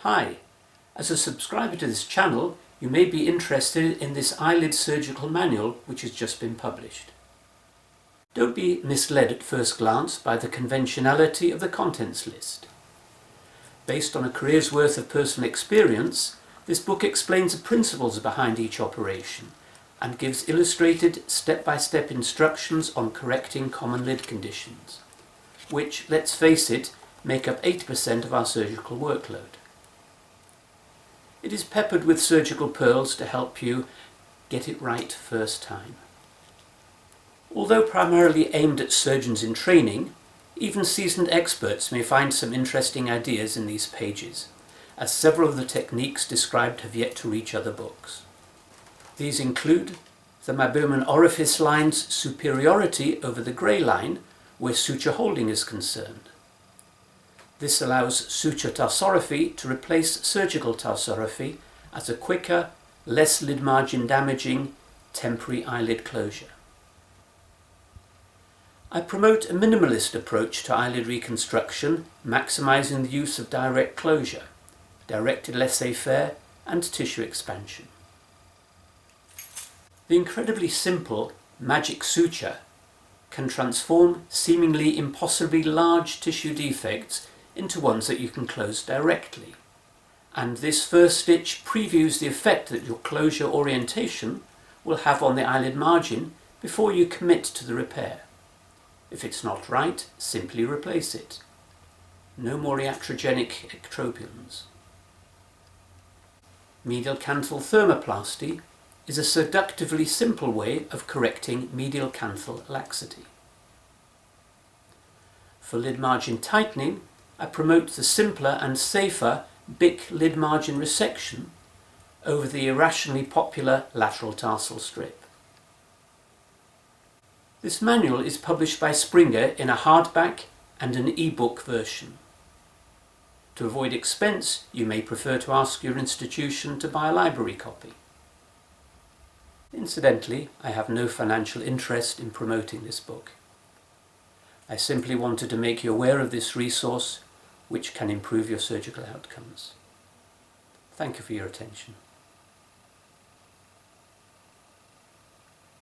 Hi, as a subscriber to this channel, you may be interested in this eyelid surgical manual which has just been published. Don't be misled at first glance by the conventionality of the contents list. Based on a career's worth of personal experience, this book explains the principles behind each operation and gives illustrated step-by-step instructions on correcting common lid conditions, which, let's face it, make up 80% of our surgical workload. It is peppered with surgical pearls to help you get it right first time. Although primarily aimed at surgeons in training, even seasoned experts may find some interesting ideas in these pages, as several of the techniques described have yet to reach other books. These include the Meibomian orifice line's superiority over the grey line where suture holding is concerned. This allows suture tarsorrhaphy to replace surgical tarsorrhaphy as a quicker, less lid margin damaging, temporary eyelid closure. I promote a minimalist approach to eyelid reconstruction, maximising the use of direct closure, directed laissez-faire and tissue expansion. The incredibly simple magic suture can transform seemingly impossibly large tissue defects into ones that you can close directly. And this first stitch previews the effect that your closure orientation will have on the eyelid margin before you commit to the repair. If it's not right, simply replace it. No more iatrogenic ectropions. Medial canthal thermoplasty is a seductively simple way of correcting medial canthal laxity. For lid margin tightening, I promote the simpler and safer BIC lid margin resection over the irrationally popular lateral tarsal strip. This manual is published by Springer in a hardback and an e-book version. To avoid expense, you may prefer to ask your institution to buy a library copy. Incidentally, I have no financial interest in promoting this book. I simply wanted to make you aware of this resource which can improve your surgical outcomes. Thank you for your attention.